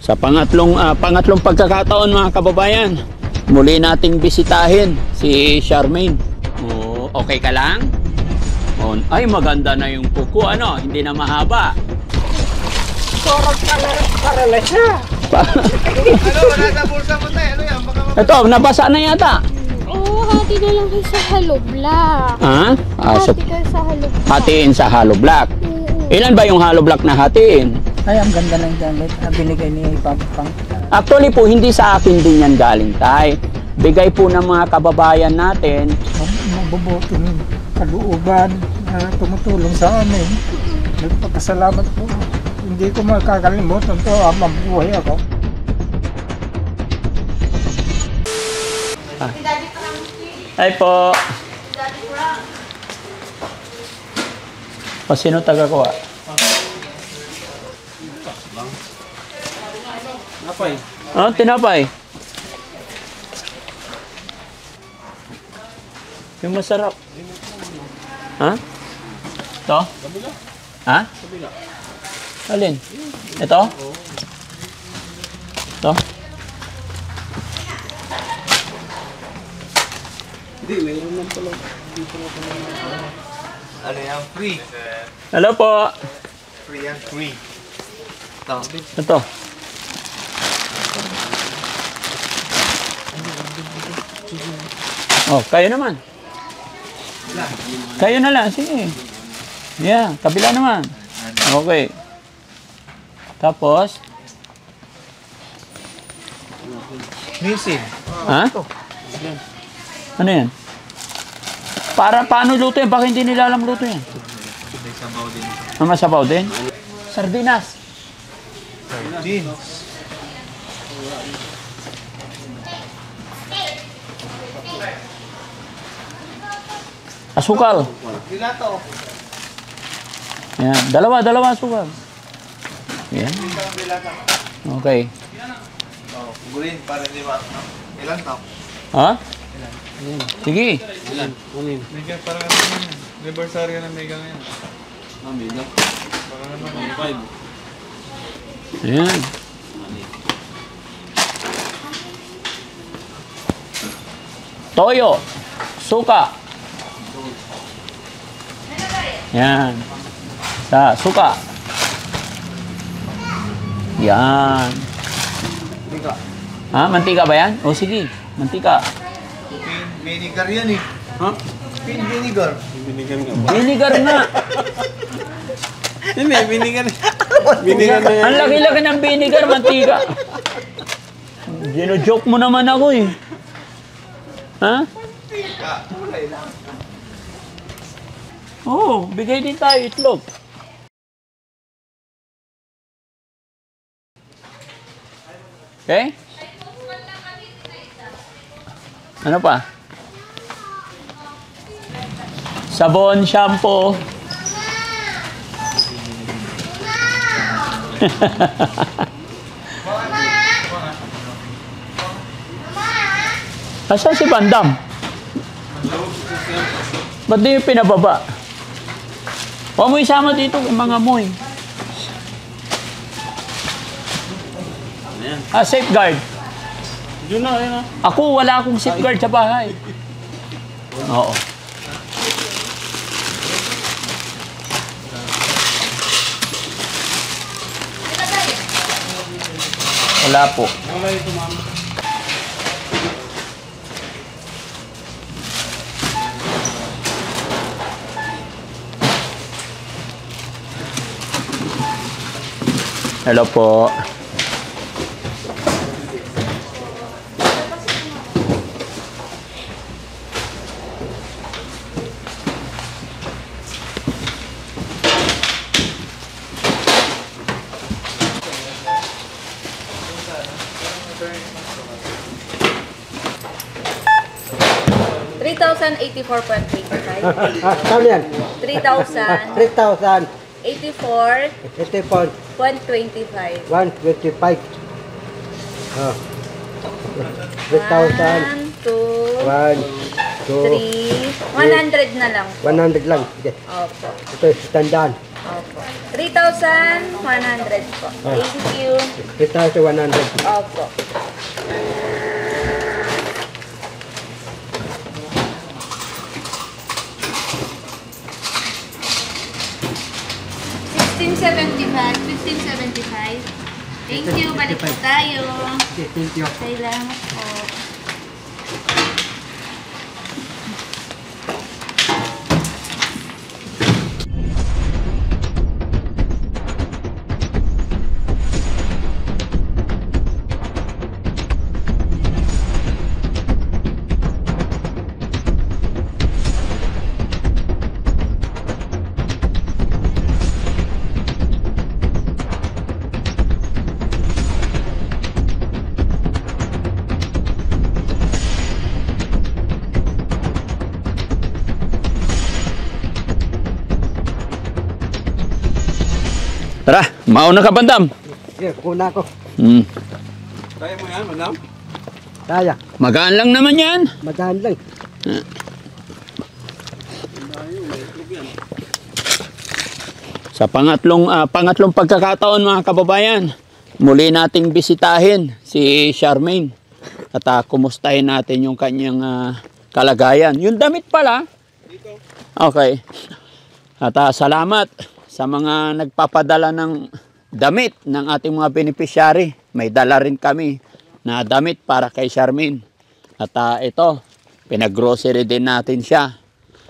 Sa pangatlong pagkakataon mga kababayan, muli nating bisitahin si Charmaine. Oh, okay ka lang? Oh, ay maganda na yung kuko, ano? Hindi na mahaba. Sorang parala siya. Ano, nasa bulsa mo tayo. Ano yan? Baka Ito, nabasa na yata. Oo, hati na lang kayo sa hollow block. Ha? So, Hati kayo sa hollow block. hatiin sa hollow block. Ilan ba yung hollow block na hatiin? Ay, ang ganda ng gamit. Binigay ni Pampang. Actually po, hindi sa akin din yan galing, tay. Bigay po ng mga kababayan natin. Mabubuting kalooban na tumutulong sa amin. Nagpapasalamat po. Hindi ko makakalimutan to habang buhay ako. Ay po. O sino taga ko? Napay. Oh, tinapay. Yung masarap. Ha? Ito? Ha? Alin? Ito? Ito? Hindi, mayroon lang pala. Ano yan? Free. Hello po. Free yan. Free. Ito. Ito. Oh, kayo naman. Kayo na lang, sige. Yeah, kabila naman. Okay. Tapos, Misin. ha? Ano yan? Para paano luto yan? Bakit hindi nila alam luto yan? May sabaw din. Masabaw din? Sardinas. Sardines. Asukal. Dilato. Yan. Dalawa asukal. Yan. Dilato. Okay. Oh, green para di ba? Ilan to? Ha? Sige. Ilan? Kunin. Mega para ano yan? Anniversary ng Mega ngayon. Ah, Mega? Para naman 5. Ayan. Toyo. Suka. Yan. Suka. Yan. Mega. Ha? Mantika ba yan? O sige. Mantika. Vinegar yan eh. Ha? Vinegar. Vinegar nga. Vinegar na. Hindi, vinegar. Vinegar na yan. Ang laki-laki ng vinegar, mantika. Gino-joke mo naman ako eh. Ha? Kulay lang. Oo, bigay din tayo itlog. Okay? Ano pa? Sabon, shampoo. Asan si Bandam? Ba't di yung pinababa? Huwag mo isama dito ang mga moy. Safeguard. Yun na, yun na. Ako, wala akong safeguard sa bahay. Oo. Wala po. Wala ito, ma'am. Hello po. Saan yan? 3,000. 3,000. 84. 84. 125. 125. Oh. 3,000. 1, 2, 1, 2, 3. 100 na lang. 100 lang. Sige. Opo. Ito, tandaan. Opo. 3,100 po. Thank you. 3,100. Opo. $16.75. Thank you. Balik po tayo. Okay, thank you. Salamat po. Tara, mauna ka, Bandam. Yeah, kuna ko. Kaya mo yan, madam? Kaya. Magaan lang naman yan. Madaan lang. Sa pangatlong pagkakataon, mga kababayan, muli nating bisitahin si Charmaine at kumustahin natin yung kanyang kalagayan. Yung damit pala. Okay. At salamat sa mga nagpapadala ng damit ng ating mga beneficiary. May dala rin kami na damit para kay Charmaine. At ito, pinag-grocery din natin siya.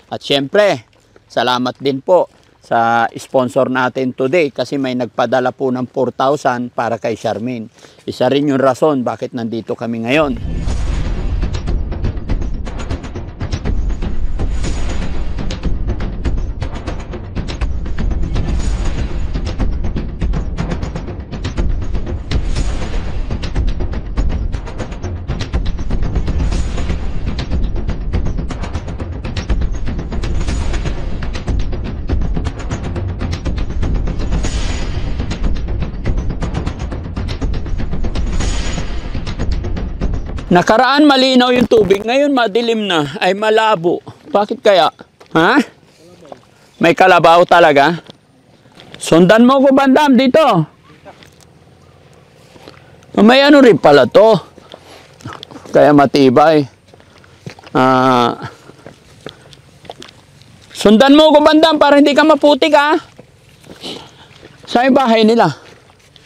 At syempre, salamat din po sa sponsor natin today kasi may nagpadala po ng 4,000 para kay Charmaine. Isa rin yung rason bakit nandito kami ngayon. Nakaraan malinaw yung tubig, ngayon madilim na, ay malabo. Bakit kaya? Ha? May kalabaw talaga? Sundan mo ko, Bandam, dito. May ano rin pala to. Kaya matibay. Sundan mo ko, Bandam, para hindi ka maputik, ha? Saan yung bahay nila?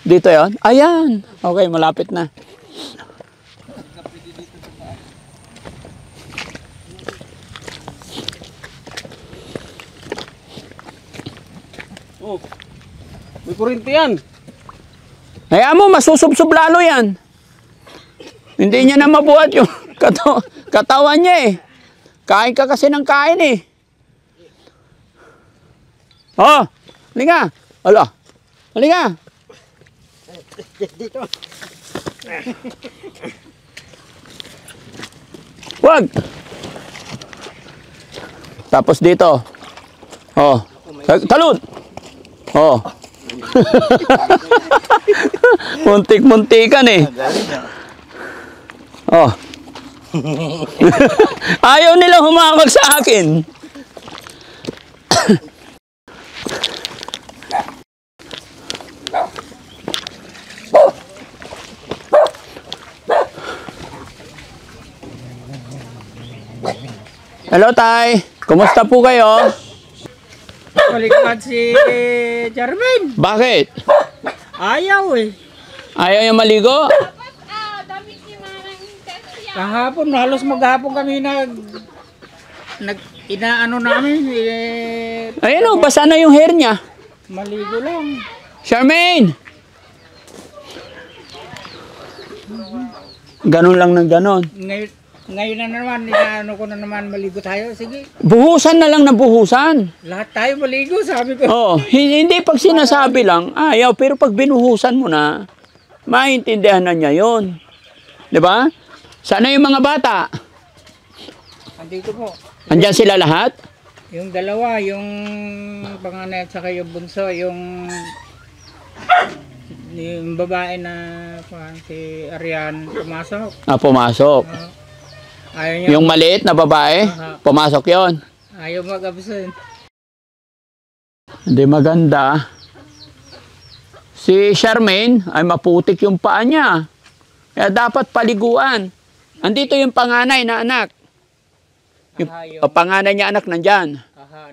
Dito yon. Ayan. Okay, malapit na. Oh, may kuryente yan. Kaya mo, masusubsob lalo yan. Hindi niya na mabuhat yung katawan niya eh. Kain ka kasi ng kain eh. Oh, halika. Ala, halika. Dito. Wag. Tapos dito. Oh, talon. Oh. Muntik-muntikan eh. Oh. Ayaw nila humawag sa akin. Hello, Tay. Kumusta po kayo? Balikan si Charmaine. Bakit? Ayaw eh. Ayaw yung maligo? Kahapon, halos maghapon kami inaano namin. Ayun o, basa na yung hair niya. Maligo lang. Charmaine! Ganun lang ng ganun. Ngayon na naman, inaano ko na naman maligo tayo. Sige, Buhusan na lang na buhusan. lahat tayo maligo, sabi ko. Oo, hindi pag sinasabi lang, ayaw, pero pag binuhusan mo na, maintindihan na niya yun. Diba? Sana yung mga bata? Andito po. Andyan sila lahat? Yung dalawa, yung panganay at saka yung bunso, yung babae na si Arian pumasok. Pumasok. Ayaw niya, Yung maliit na babae, pumasok yon. ayaw mag-absent. Hindi maganda. Si Charmaine ay maputik yung paa niya. Kaya dapat paliguan. Andito yung panganay na anak. Yung panganay niya anak nandyan.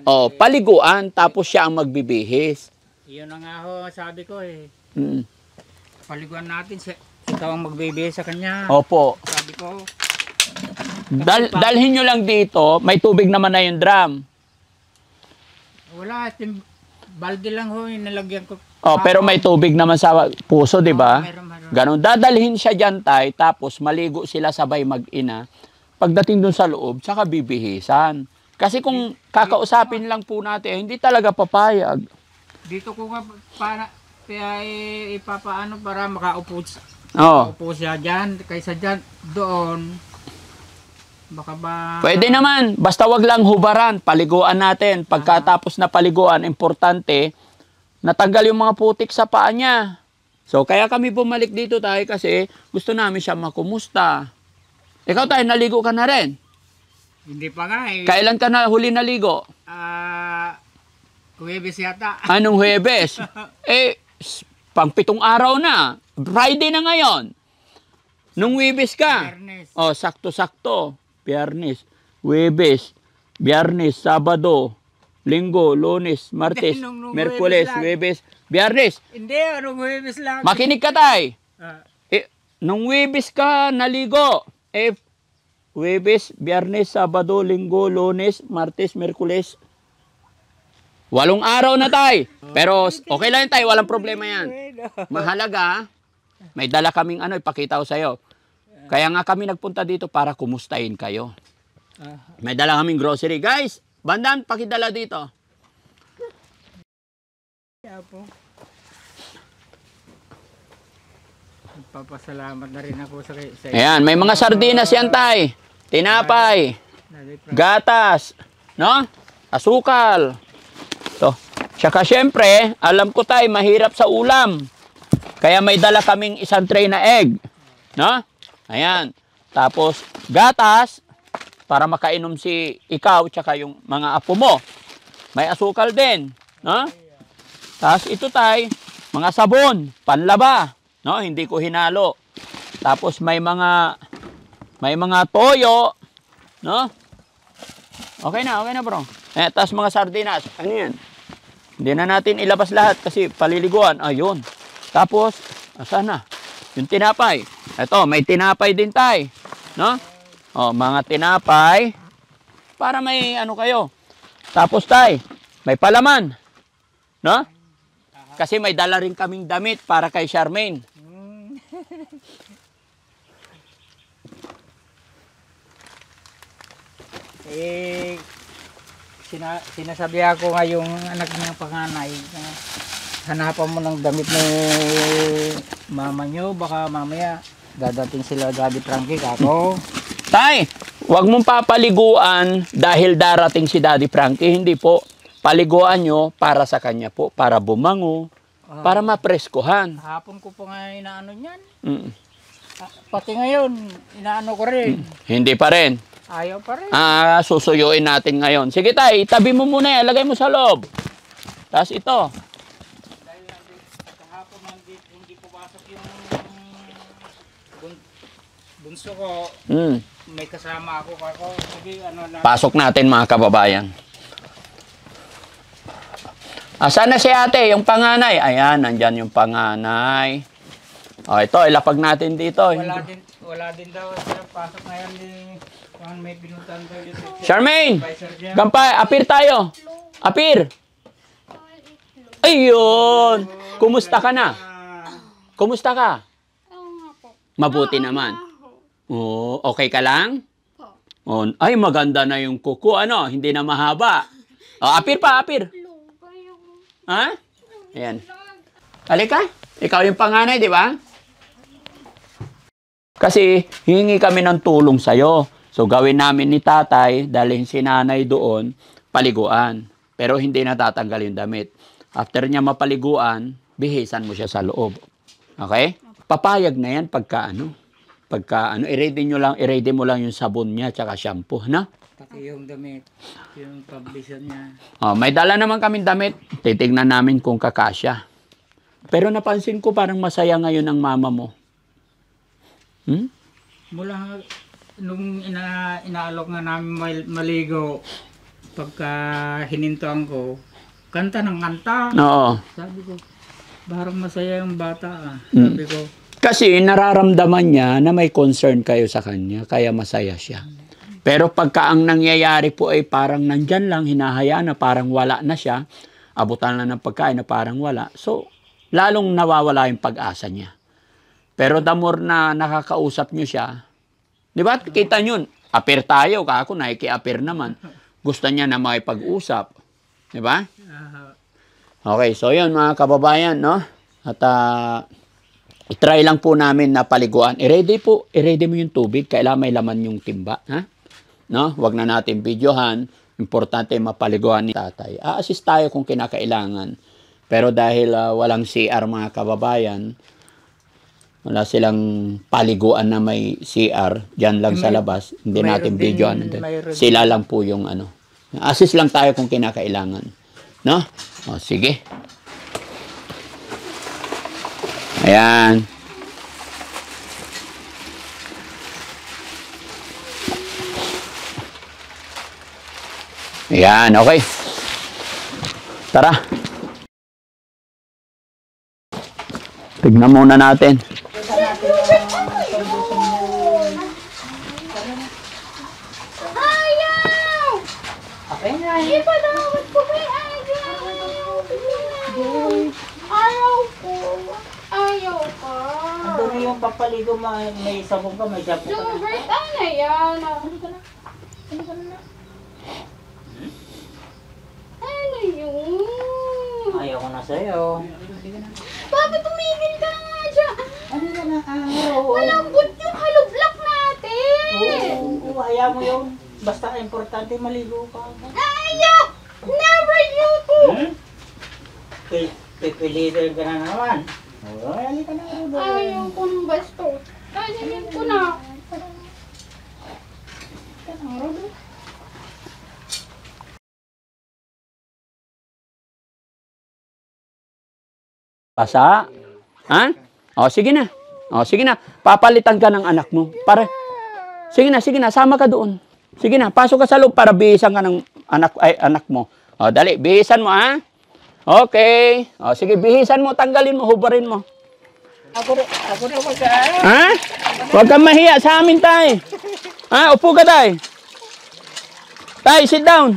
O, paliguan, tapos siya ang magbibihis. Yun na nga ho, sabi ko eh. Mm. Paliguan natin, ikaw ang magbibigay sa kanya. Opo. Sabi ko, Dalhin nyo lang dito, may tubig naman na yung drum. wala, balde lang ho, nalagyan ko. Oh, pero may tubig naman sa puso, di ba? Meron. Ganon. Dadalhin siya dyan, tay, tapos maligo sila sabay mag-ina. Pagdating dun sa loob, saka bibihisan. Kasi kung kakausapin lang po natin, hindi talaga papayag. Dito ko nga, kaya ipapaano para makaupo Oh. siya dyan, kaysa dyan, doon. Baka ba... Pwede naman, basta wag lang hubaran, paliguan natin. Pagkatapos na paliguan, importante, natanggal yung mga putik sa paa niya. So, kaya kami bumalik dito tayo kasi gusto namin siya makumusta. Ikaw tayo, naligo ka na rin. Hindi pa nga eh. Kailan ka na huli naligo? Huwebes yata. Anong Huwebes? Pang 7 araw na. Friday na ngayon. Nung Huwebes ka? Biyernes. Oh, sakto-sakto. Biyernes, Huwebes, Biyernes, Sabado, Linggo, Lunes, Martes, Nung Merkules, Huwebes Huwebes, lang. Biyernes. Hindi, anong Huwebes lang. Makinig ka tay. Ah, Nung Huwebes ka naligo, Huwebes, Biyernes, Sabado, Linggo, Lunes, Martes, Merkules. 8 araw na tay. Pero okay lang yun tay, walang problema yan. Mahalaga, may dala kaming ipakita ko sa'yo. Kaya nga kami nagpunta dito para kumustahin kayo. May dala kaming grocery. Guys, Bandan, pakidala dito. po. Papasalamat na rin ako sa Ayan, may mga sardinas yan tay. Tinapay, gatas, no? Asukal. So, tsaka syempre, alam ko tay, mahirap sa ulam. Kaya may dala kaming 1 tray na egg. No? Ayan. Tapos, gatas, para makainom si ikaw, tsaka yung mga apo mo. May asukal din. No? Tapos ito tay, mga sabon, panlaba. No? Hindi ko hinalo. Tapos may mga toyo. No? Okay na bro. Tapos mga sardinas. Ano yan? Hindi na natin ilabas lahat kasi paliliguan. Ayun. Tapos, asan na? Yung tinapay. Ito, may tinapay din tay. No? O, mga tinapay. Para may kayo. Tapos tay, may palaman. No? Kasi may dala rin kaming damit para kay Charmaine. Sinasabi ako nga yung anak ng panganay na hanapan mo ng damit ni mama nyo, baka mamaya dadating sila Daddy Frankie ako. Tay, wag mong papaliguan dahil darating si Daddy Frankie. Hindi po. Paliguan nyo para sa kanya po. Para bumango. Para mapreskuhan. Hapon ko pa nga inaano niyan. Pati ngayon, inaano ko rin. Hindi pa rin. Ayaw pa rin. Susuyuin natin ngayon. Sige tayo, itabi mo muna yan. Lagay mo sa loob. Tapos ito. Dahil kahapon hindi pumasok yung bunso ko. May kasama ako. Sige, ano na. Pasok natin mga kababayan. Asan na si ate? Yung panganay. Ayan, nandyan yung panganay. O, ito, ilapag natin dito. Wala din daw sila pasok ngayon kung may pinuntahan daw dito. Charmaine! Gampay, apir tayo. Apir! Ayun! Kumusta ka na? Kumusta ka? Oo nga po. Mabuti naman. Oh, okay ka lang? Oh, ay, maganda na yung kuko. Ano? Hindi na mahaba. Oh, apir pa, apir. Ha? Ayan. Halika. Ikaw yung panganay, di ba? Kasi hingi kami ng tulong sa'yo. So gawin namin ni tatay, dalhin si nanay doon, paliguan. Pero hindi natatanggal yung damit. After niya mapaliguan, bihisan mo siya sa loob. Okay? Papayag na yan pagka, i-ready mo lang yung sabon niya tsaka shampoo, na? Yung damit, yung pabison niya. Oh, may dala naman kaming damit. Titignan namin kung kakasya. Pero napansin ko parang masaya ngayon ang mama mo. Hmm? Mula nung inaalok na namin maligo, pagka hinintuan ko, kanta ng kanta. Oo. Sabi ko, parang masaya yung bata. Mm. Sabi ko, Kasi nararamdaman niya na may concern kayo sa kanya, kaya masaya siya. Pero pagka ang nangyayari po ay parang nandyan lang, hinahayaan na parang wala na siya, abutan na ng pagkain na parang wala. So, lalong nawawala yung pag-asa niya. Pero the more na nakakausap niyo siya, di ba? Kita nyo, appear tayo, kako naiki-appear naman. Gusto niya na makipag-usap. Di ba? Okay, so yun mga kababayan, no? At i-try lang po namin na paliguan. I-ready mo yung tubig, kailangan may laman yung timba, ha? No? Wag na natin videohan. Importante mapaliguan ni tatay. A-assist tayo kung kinakailangan. Pero dahil walang CR mga kababayan, wala silang paliguan na may CR, diyan lang sa labas, hindi natin videohan. Sila lang po yung ano. Assist lang tayo kung kinakailangan. No? O, sige. Ayan. Ayan, okay. Tara. Tignan muna natin. Ayaw! Ipanawad ko kay ayaw! Ayaw ko! Ayaw ka! ando na yung papaligo, may sabong ka, may shampoo ka. Robert, ano yan? Ano ka na? Ano yun? Ayaw ko na sa'yo. Bakit tumigil ka nga dyan? Ano ka na araw? Malambot yung hollow block natin! Oo, ayaw mo yun. Basta importante maligo ka. Ayaw! Never you two! Pipilitin ka na naman. Oo, ayaw ka na araw. Ayaw ko ng basto. Tasilin ko na. Pasa? Ha? O, sige na. O, sige na. Papalitan ka ng anak mo. Para, sige na. Sama ka doon. Sige na. Pasok ka sa loob para bihisan ka ng anak mo. O, dali. Bihisan mo, ha? Okay. O, sige. Bihisan mo. Tanggalin mo. Hubarin mo. Ako na magka. Ha? Huwag kang mahiya sa amin, tay. Ha? Upo ka, tay. Tay, sit down.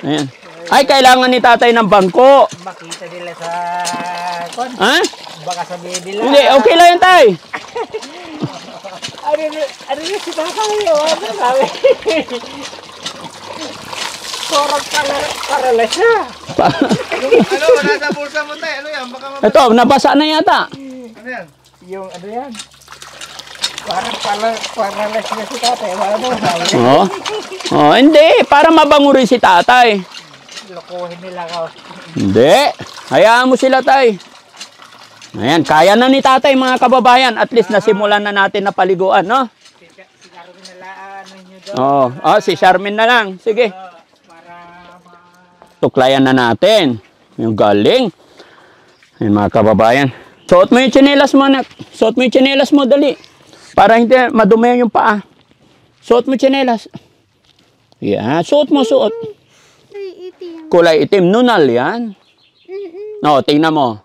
Ayan. Ay, kailangan ni tatay ng bangko. Makita nila sa kon. Ha? Baka sabihin nila. Hindi, okay lang yan, tay. Ano yung si Papa yun? Ano sabi? Sorang karala siya. Ano, wala sa bulsa mo tayo. Ano yan? Baka Ito, nabasa na yata. ano yan? Yung ano yan? Parang paralas niya si tatay. Wala mo sabi. Oo. Oh, hindi. Para mabango rin si tatay. Lokohin nila ka. Hindi. Hayaan mo sila, tay. Ayan, kaya na ni tatay, mga kababayan. At least nasimulan na natin na paliguan, no? Sigaro nila ano nyo doon. Oo. Oh, si Charmin na lang. Sige. Para Tuklayan na natin. Yung galing. Ayan, mga kababayan. Suot mo yung tsinelas mo, anak. Suot mo yung tsinelas mo, dali. Para hindi madumi yung paa. Suot mo yung tsinelas. Yan. Suot mo, suot. Ay, itim. Kulay itim. Nunal yan. No, tingnan mo.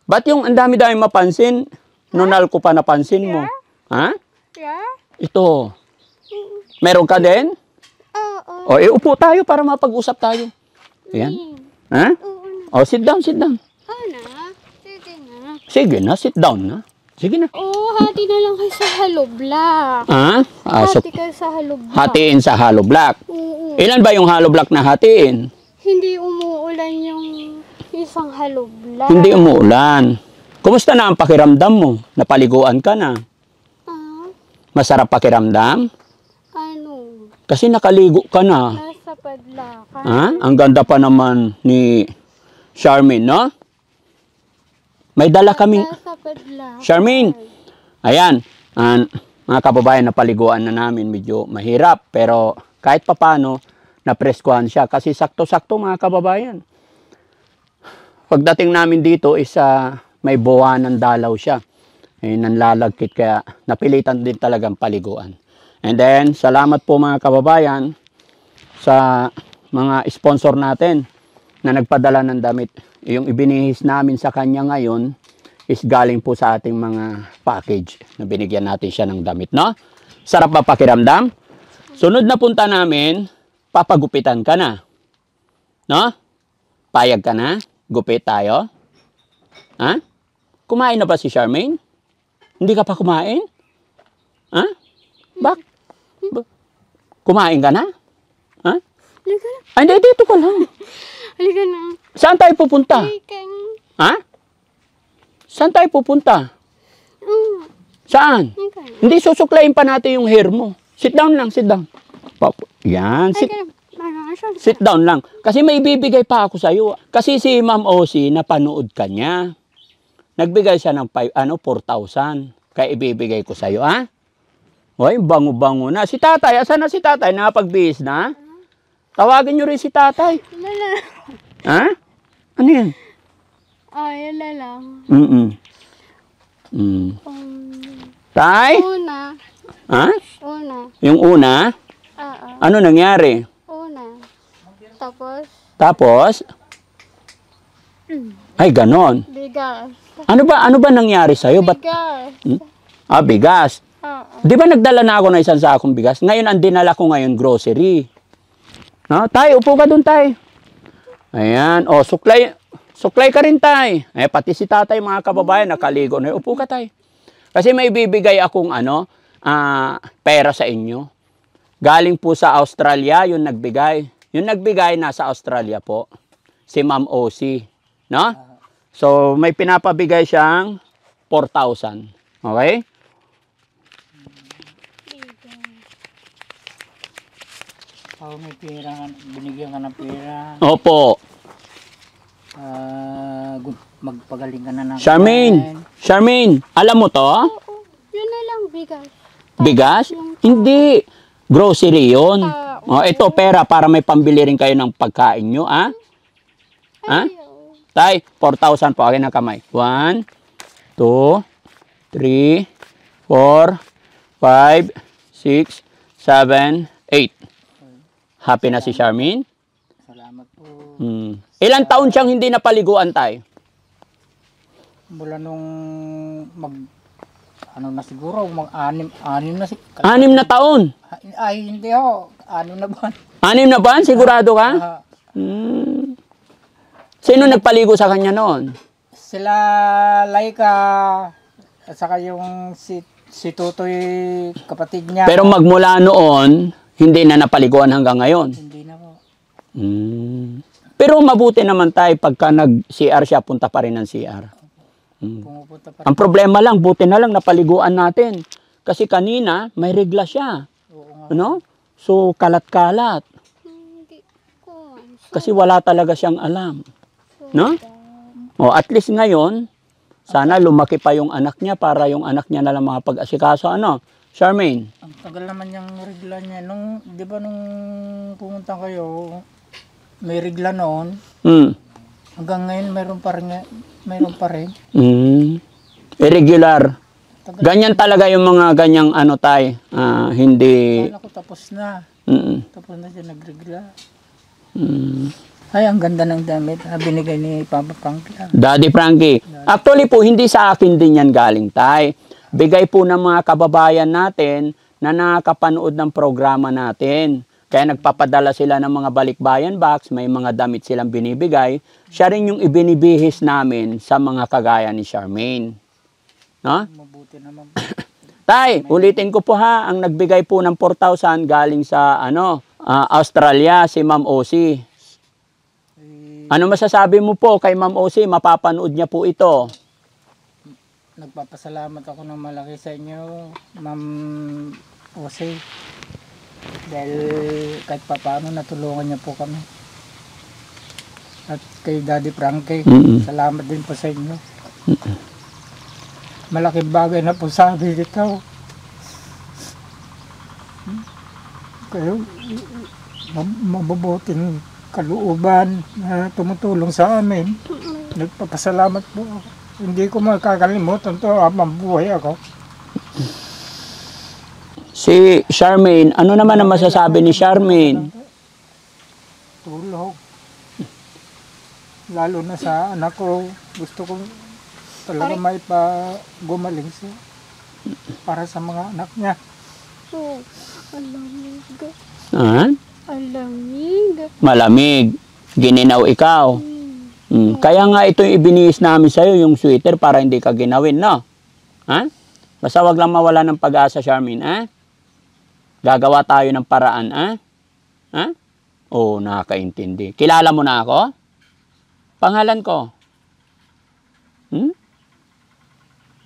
Ba't yung ang dami-dami mapansin? Nunal ko pa napansin mo. Ha? Yeah? Ito. Meron ka din? Oo. O, upo tayo para mapag-usap tayo. Ayan. Ha? O, sit down, sit down. Ano? Sige na. Sige na, sit down na. Sige na. Oo, hati na lang kayo sa hollow block. Ha? So, Hati kayo sa hollow block. hatiin sa hollow block. Oo. Ilan ba yung hollow block na hatiin? Hindi umuulan yung isang hollow block. Hindi umuulan. Kumusta na ang pakiramdam mo? Napaliguan ka na. Ah, Masarap pakiramdam? ano? Kasi nakaligo ka na. Nasa padlakan. Ha? Ang ganda pa naman ni Charmin, no? May dala kaming... Nasa padlakan. Charmin! Ayan. mga kababayan, na paliguan na namin. Medyo mahirap, pero kahit papano, napreskuhan siya. Kasi sakto-sakto mga kababayan. Pagdating namin dito is may buwanan dalaw siya. Nanlalagkit, kaya napilitan din talagang paliguan. And then, salamat po mga kababayan sa mga sponsor natin na nagpadala ng damit. Yung ibinihis namin sa kanya ngayon is galing po sa ating mga package na binigyan natin siya ng damit, no? Sarap ba pakiramdam? Sunod na punta namin, papagupitan ka na. No? Payag ka na? Gupit tayo? Ha? Kumain na ba si Charmaine? Hindi ka pa kumain? Ha? Kumain ka na? Ha? Halika na. Ay, hindi, dito ka lang. Halika na. Saan tayo pupunta? Halika na. Ha? Saan tayo pupunta? Saan? Halika na. Hindi, susuklayin pa natin yung hair mo. Sit down lang, sit down. Yan, sit, Halika na. sit down lang. Kasi may ibibigay pa ako sa'yo. Kasi si Ma'am Osi, napanood ka niya. Nagbigay siya ng 4,000. Kaya ibibigay ko sa'yo, ha? Hoy, bango-bango na. Si tatay, asan na si tatay? Nakapagbihis na? Tawagin nyo rin si tatay. Lala. Ha? Ano yan? Ay, lala. Tay? Una. Ha? Una. Yung una? Oo. Ano nangyari? Una. Tapos, Tapos? Ay, ganon. bigas. Ano ba nangyari sa'yo? Ba't, Bigas. bigas. Oo. Di ba nagdala na ako ng isang sakong bigas? Ngayon, ang dinala ko ngayon, grocery. No? Tay, upo ka dun, tay. Ayan. O, suklay ka rin, tay. Pati si tatay, mga kababayan, nakaligo na. Upo ka, tay. Kasi may bibigay akong pera sa inyo. Galing po sa Australia, yung nagbigay. Yung nagbigay, nasa Australia po. Si Ma'am Osi. No? So, may pinapabigay siyang 4,000. Okay? May pera, binigyan ka ng pera. Opo. Magpagaling ka na ng Charmaine, alam mo to? Oo. Yun na lang, bigas. Bigas? Hindi. Grocery yun. Ito, pera para may pambili rin kayo ng pagkain nyo, ha? Ha? Tay, 4,000 po. Akin ang kamay. 1, 2, 3, 4, 5, 6, 7, 8. Happy na si Charmaine? Salamat po. Ilang taon siyang hindi napaliguan, tay? Mula nung na siguro, anim na siguro. 6 na taon. Ay, hindi ho. 6 na buwan. 6 na ba? Sigurado ka? Sino nagpaligo sa kanya noon? Sila Laika at saka yung si Tutoy, kapatid niya. Pero magmula noon, hindi na napaliguan hanggang ngayon. Hindi na po. Pero mabuti naman tayo pagka nag-CR siya, punta pa rin ng CR. Pumupunta pa rin. Ang problema lang, buti na lang napaliguan natin. Kasi kanina, may regla siya. Oo nga. Ano? So, kalat-kalat. Hindi ko. Kasi wala talaga siyang alam. No? O, at least ngayon, sana lumaki pa yung anak niya para yung anak niya na lang makapag-asikaso. Ano? Charmaine? Ang tagal naman yung regla niya. Di ba nung pumunta kayo, may regla noon. Hanggang ngayon, mayroon pa rin. Irregular. Ganyan talaga yung mga ganyang hindi... Kala ko tapos na. Tapos na siya nagregla. Ay, ang ganda ng damit. Binigay ni Papa Frankie. Daddy Frankie. Actually po, hindi sa akin din yan galing, tay. Bigay po ng mga kababayan natin na nakakapanood ng programa natin. Kaya nagpapadala sila ng mga balikbayan box, may mga damit silang binibigay. Siya rin yung ibinibihis namin sa mga kagaya ni Charmaine. No? Mabuti naman. Tay, ulitin ko po ha, ang nagbigay po ng 4,000 galing sa Australia, si Ma'am Osi. Ano masasabi mo po kay Ma'am Osi? Mapapanood niya po ito. Nagpapasalamat ako ng malaki sa inyo, Ma'am Osi. Dahil kahit paano natulungan niya po kami. At kay Daddy Frankie, salamat din po sa inyo. Malaking bagay na po sabi dito. kayo mabubuting kalooban na tumutulong sa amin. Nagpapasalamat po ako. Hindi ko makakalimutan to habang buhay ako. Si Charmaine, ano naman ang masasabi ni Charmaine? Tulog. Lalo na sa anak ko, gusto ko talaga may gumaling siya para sa mga anak niya. Oh, alamig. Ha? Alamig. Malamig. Gininaw ikaw. Kaya nga ito yung ibinihis namin sa'yo, yung sweater, para hindi ka ginawin, no? Ha? Basta wag lang mawala ng pag-asa, Charmaine, ha? Gagawa tayo ng paraan, ha? Ha? Oo, nakakaintindi. Kilala mo na ako? Pangalan ko?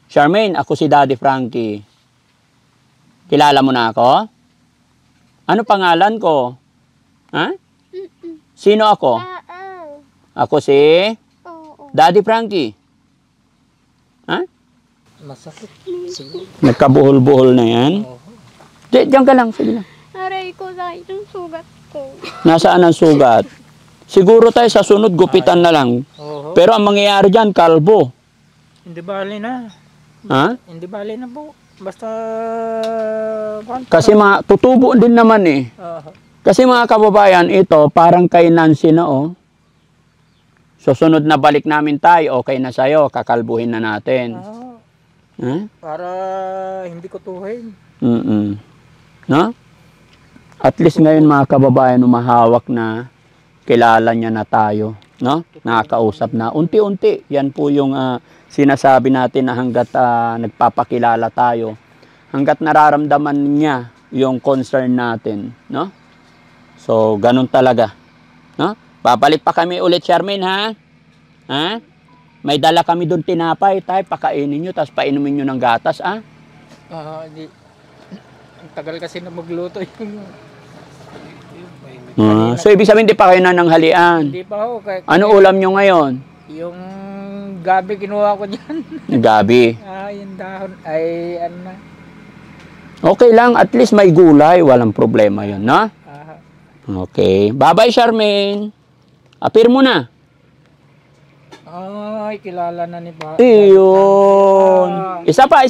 Charmaine, ako si Daddy Frankie. Kilala mo na ako? Ano pangalan ko? Ha? Sino ako? Ako si Oo. Daddy Frankie. Ha? Masakit. Siguro. Nagkabuhol-buhol na yan? Diyan ka lang, sige lang. Aray ko, sakit yung sugat ko. Nasaan ang sugat? Siguro tayo sa sunod, gupitan na lang. Oo. Pero ang mangyayari dyan, kalbo. Hindi bali na. Ha? Hindi bali na po. Basta... Kasi tutubo din naman eh. Kasi mga kababayan, ito parang kay Nancy na oh. Susunod na balik namin tayo, okay na sa'yo, kakalbuhin na natin. Para hindi ko tuhin. No? At least ngayon mga kababayan, umahawak na, kilala niya na tayo. No? Nakakausap na. Unti-unti, yan po yung sinasabi natin na hanggat nagpapakilala tayo, hanggat nararamdaman niya yung concern natin. No? So, ganun talaga. No? Babalik pa kami ulit, Charmaine, ha? Ha? May dala kami doon tinapay, tayo, pakainin nyo, tapos painumin nyo ng gatas, ha? Hindi. Ang tagal kasi na magluto yung... So, ibig sabihin, di pa kayo nananghalian. Hindi pa ho. Ano ulam nyo ngayon? Yung gabi kinuha ko dyan. Gabi. Yung dahon ay ano na. Okay lang, at least may gulay, walang problema yun, no? Okay. Bye-bye, Charmaine. Appear mo na. Ay, kilala na ni Pa. Iyon. Isa pa.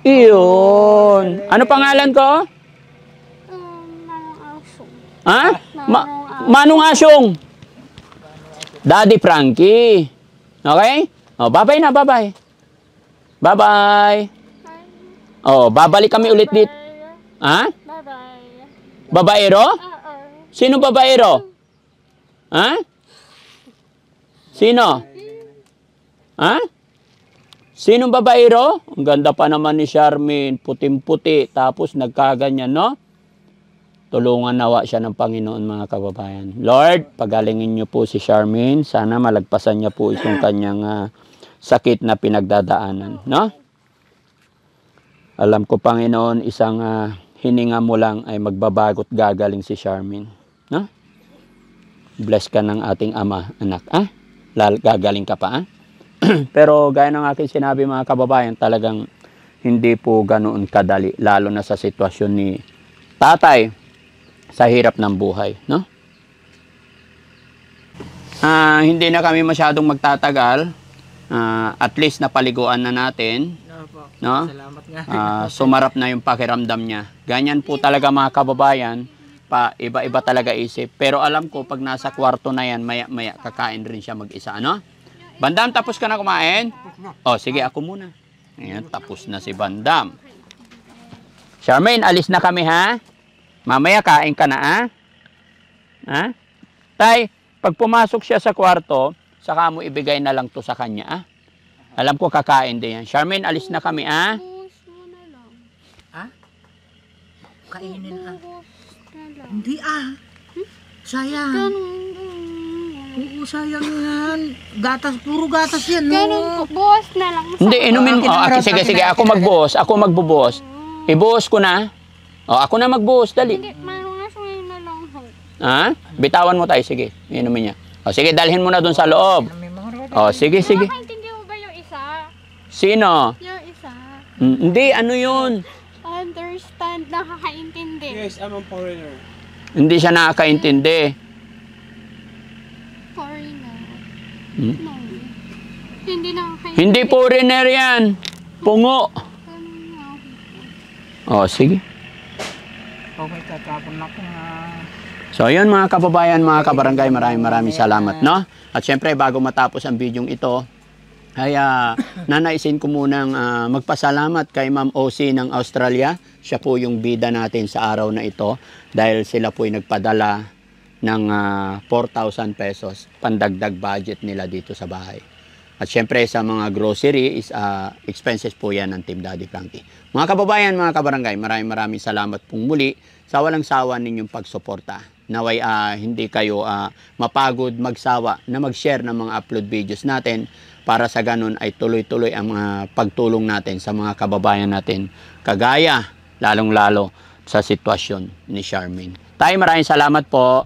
Iyon. Ano pangalan ko? Manong Asong. Ha? Manong Asyong. Daddy Frankie. Okay? Oh, bye-bye na, bye-bye. Bye-bye. Oh, babalik kami ulit dito. Ha? Bye-bye. Babaero? Sino babaero? Ha? Sino? Ha? Sinong babaero? Ang ganda pa naman ni Charmaine, puting-puti, tapos nagkaganyan, no? Tulungan nawa siya ng Panginoon, mga kababayan. Lord, pagalingin niyo po si Charmaine. Sana malagpasan niya po itong kanyang sakit na pinagdadaanan, no? Alam ko, Panginoon, isang hininga mo lang ay magbabago't gagaling si Charmaine, no? Bless ka ng ating ama, anak, ah? Gagaling ka pa, ah? Pero gaya ng aking sinabi, mga kababayan, talagang hindi po ganoon kadali, lalo na sa sitwasyon ni tatay sa hirap ng buhay, no? Hindi na kami masyadong magtatagal. At least napaliguan na natin, no? Salamat nga. Sumarap na yung pakiramdam niya. Ganyan po talaga, mga kababayan, iba-iba talaga isip. Pero alam ko, pag nasa kwarto na yan, maya-maya kakain rin siya mag-isa, ano? Bandam, tapos ka na kumain? Oh, sige, ako muna. Ayan, tapos na si Bandam. Charmaine, alis na kami, ha? Mamaya kain ka na, ha? Ha? Tay, pag pumasok siya sa kwarto, saka mo ibigay na lang to sa kanya, ha? Alam ko kakain din yan. Charmaine, alis na kami, ha? Buhos mo na lang. Kainin ah. Buhos na lang. Hindi ah. Sayang. Oo, sayang yan. Gatas, puro gatas yan. Ganun po, buhos na lang. Hindi, inumin mo. Oh, sige, ako magbuhos. Ako magbubuhos. Ibuhos ko na. Oh, ako na magbuhos, dali. Hindi, marunasuin na lang ho. Ha? Bitawan mo tayo, sige. Inumin niya. Oh, sige, dalhin mo na dun sa loob. Oh, sige. Nakakaintindi mo ba yung isa? Sino? Yung isa. Hindi, ano yun? understand, nakakaintindi. Yes, I'm a foreigner. Hindi siya nakakaintindi. Foreigner. Hmm? No. Hindi nakakaintindi. Hindi foreigner yan. Pungo. Oh, sige. Okay, tatapon na ko na. So, yun mga kababayan, mga kabarangay, maraming salamat, no? At syempre, bago matapos ang video ito, ay nanaisin ko munang magpasalamat kay Ma'am OC ng Australia. Siya po yung bida natin sa araw na ito dahil sila po ay nagpadala ng 4,000 pesos pandagdag budget nila dito sa bahay. At syempre sa mga grocery is expenses po yan ng Team Daddy Frankie. Mga kababayan, mga kabarangay, maraming salamat pong muli sa walang sawa ninyong pagsuporta. Naway hindi kayo mapagod, magsawa na mag-share ng mga upload videos natin para sa ganun ay tuloy-tuloy ang mga pagtulong natin sa mga kababayan natin kagaya lalong-lalo sa sitwasyon ni Charmaine. Tayo maraming salamat po.